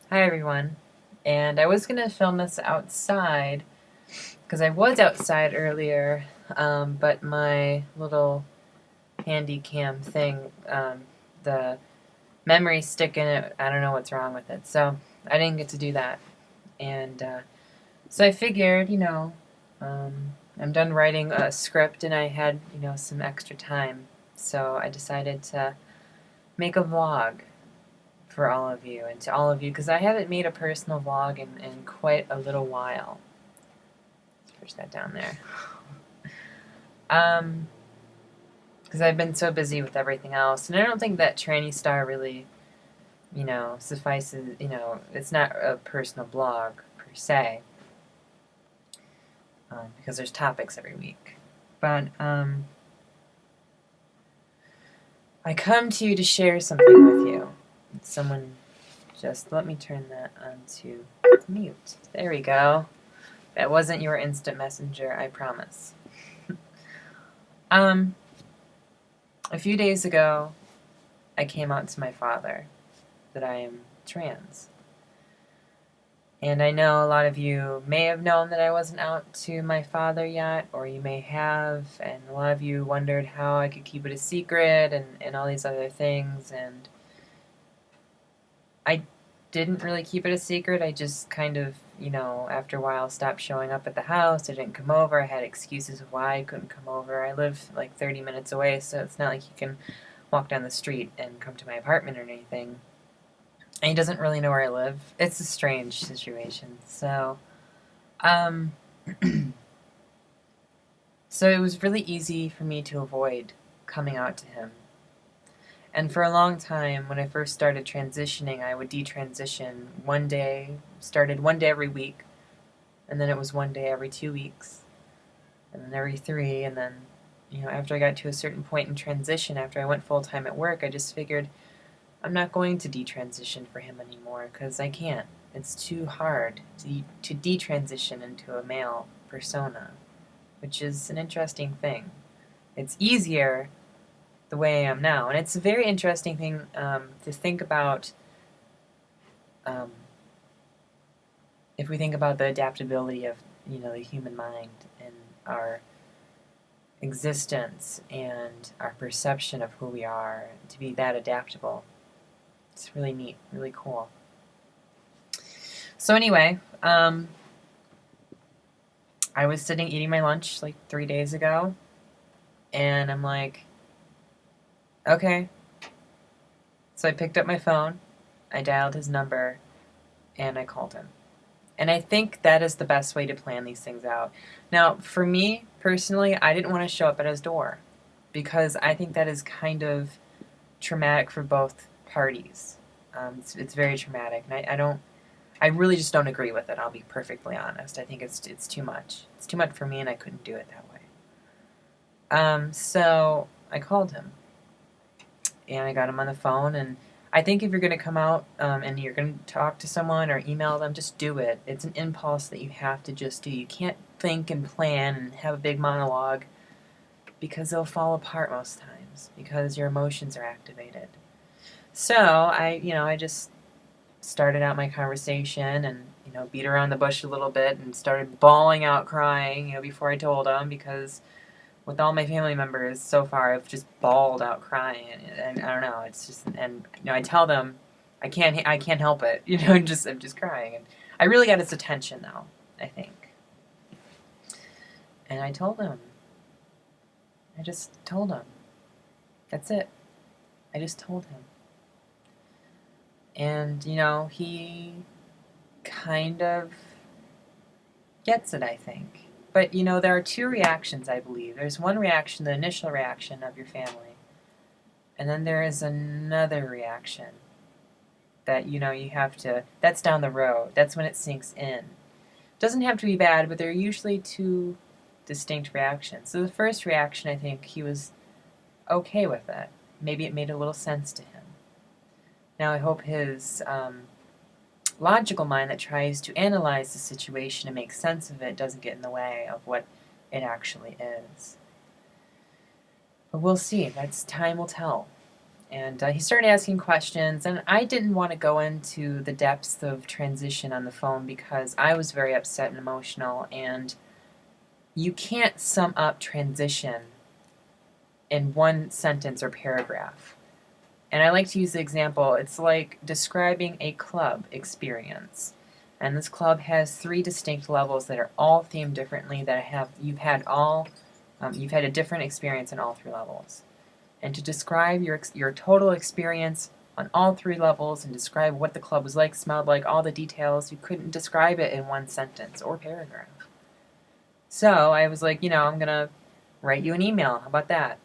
Hi everyone. And I was gonna film this outside because I was outside earlier, but my little handy cam thing, the memory stick in it, I don't know what's wrong with it, so I didn't get to do that. And so I figured, I'm done writing a script and I had, some extra time, so I decided to make a vlog for all of you and to all of you because I haven't made a personal vlog in quite a little while. Let's push that down there. Because I've been so busy with everything else, and I don't think that Tranny Star really, suffices. It's not a personal blog per se, because there's topics every week. But I come to you to share something with you. Someone just let me turn that on to mute. There we go. That wasn't your instant messenger, I promise. A few days ago, I came out to my father that I am trans. And I know a lot of you may have known that I wasn't out to my father yet, or you may have, and a lot of you wondered how I could keep it a secret and all these other things, and I didn't really keep it a secret. I just kind of, after a while stopped showing up at the house. I didn't come over. I had excuses of why I couldn't come over. I live like 30 minutes away, so it's not like you can walk down the street and come to my apartment or anything. And he doesn't really know where I live. It's a strange situation. Um, so it was really easy for me to avoid coming out to him. And for a long time, when I first started transitioning, I would detransition started one day every week, and then it was one day every 2 weeks, and then every three, and then, after I got to a certain point in transition, after I went full-time at work, I just figured I'm not going to detransition for him anymore, because I can't. It's too hard to detransition into a male persona, which is an interesting thing. It's easier the way I am now. And it's a very interesting thing to think about um, if we think about the adaptability of, the human mind and our existence and our perception of who we are, to be that adaptable. It's really neat, really cool. So anyway, I was sitting eating my lunch like 3 days ago, and I'm like, okay. So I picked up my phone, I dialed his number, and I called him. And I think that is the best way to plan these things out. Now, for me, personally, I didn't want to show up at his door because I think that is kind of traumatic for both parties. It's very traumatic, and I really just don't agree with it, I'll be perfectly honest. I think it's too much. It's too much for me, and I couldn't do it that way. So I called him, and I got him on the phone, and I think if you're going to come out and you're going to talk to someone or email them, just do it. It's an impulse that you have to just do. You can't think and plan and have a big monologue because they'll fall apart most times because your emotions are activated. So I just started out my conversation and, beat around the bush a little bit and started bawling out crying, before I told him because with all my family members so far, I've just bawled out crying, and I don't know. It's just, and I tell them, I can't help it. I'm just crying, and I really got his attention though, I think. And I told him. I just told him. That's it. I just told him. And he kind of gets it, I think. But there are two reactions, I believe. There's one reaction, the initial reaction of your family. And then there is another reaction that, you have to, that's down the road. That's when it sinks in. It doesn't have to be bad, but there are usually two distinct reactions. So the first reaction, I think he was okay with it. Maybe it made a little sense to him. Now I hope his logical mind that tries to analyze the situation and make sense of it doesn't get in the way of what it actually is. But we'll see. Time will tell. And he started asking questions, and I didn't want to go into the depths of transition on the phone because I was very upset and emotional, and you can't sum up transition in one sentence or paragraph. And I like to use the example, it's like describing a club experience. And this club has 3 distinct levels that are all themed differently, that you've had a different experience in all 3 levels. And to describe your total experience on all 3 levels and describe what the club was like, smelled like, all the details, you couldn't describe it in one sentence or paragraph. So I was like, I'm going to write you an email. How about that?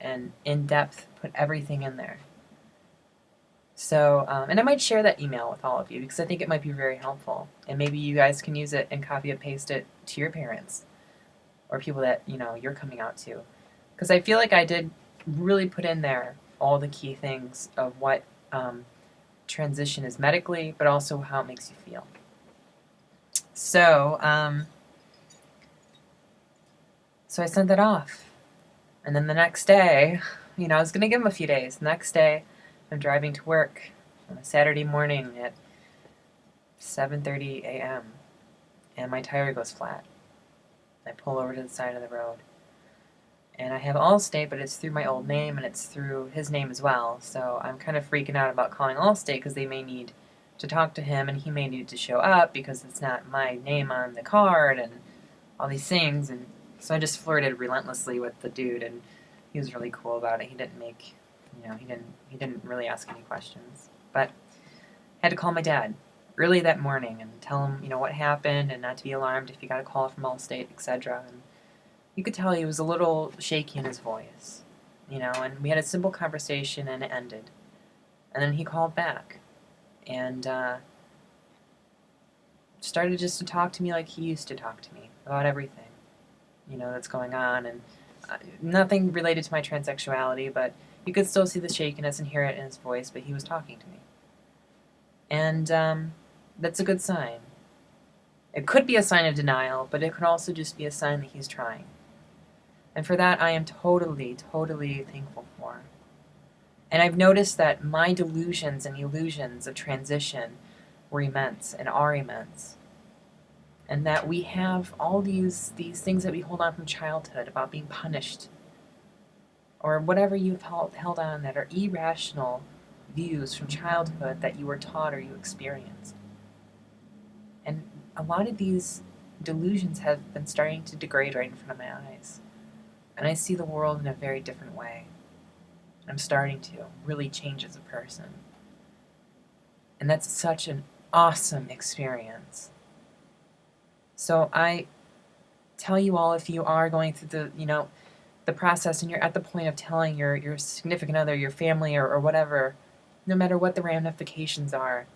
And in depth, put everything in there. So, and I might share that email with all of you because I think it might be very helpful. And maybe you guys can use it and copy and paste it to your parents or people that, you're coming out to. Because I feel like I did really put in there all the key things of what transition is medically, but also how it makes you feel. So, so I sent that off. And then the next day, I was going to give him a few days. The next day, I'm driving to work on a Saturday morning at 7:30 a.m. and my tire goes flat. I pull over to the side of the road. And I have Allstate, but it's through my old name, and it's through his name as well. So I'm kind of freaking out about calling Allstate because they may need to talk to him, and he may need to show up because it's not my name on the card and all these things. And so I just flirted relentlessly with the dude, and he was really cool about it. He didn't make, he didn't really ask any questions. But I had to call my dad early that morning and tell him, what happened and not to be alarmed if he got a call from Allstate, etc. And you could tell he was a little shaky in his voice, and we had a simple conversation and it ended. And then he called back and started just to talk to me like he used to talk to me about everything, that's going on. And nothing related to my transsexuality, but you could still see the shakiness and hear it in his voice, but he was talking to me. And that's a good sign. It could be a sign of denial, but it could also just be a sign that he's trying. And for that, I am totally, totally thankful for. And I've noticed that my delusions and illusions of transition were immense and are immense. And that we have all these things that we hold on from childhood about being punished, or whatever you've held on that are irrational views from childhood that you were taught or you experienced. And a lot of these delusions have been starting to degrade right in front of my eyes. And I see the world in a very different way. I'm starting to really change as a person. And that's such an awesome experience. So I tell you all, if you are going through the process and you're at the point of telling your significant other, your family, or whatever, no matter what the ramifications are,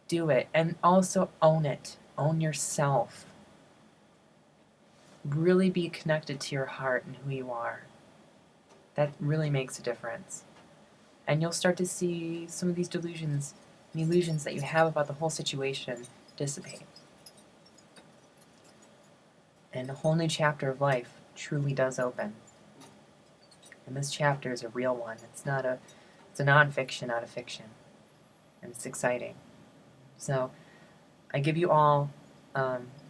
do it. And also own it. Own yourself. Really be connected to your heart and who you are. That really makes a difference. And you'll start to see some of these delusions and illusions that you have about the whole situation dissipate. And a whole new chapter of life truly does open. And this chapter is a real one. It's a nonfiction, not a fiction. And it's exciting. So I give you all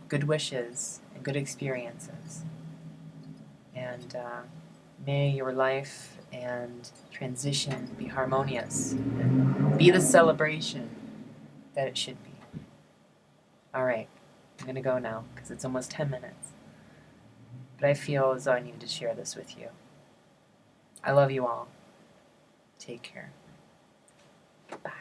good wishes and good experiences. And may your life and transition be harmonious and be the celebration that it should be. All right, I'm going to go now because it's almost 10 minutes. But I feel as though I needed to share this with you. I love you all. Take care. Bye.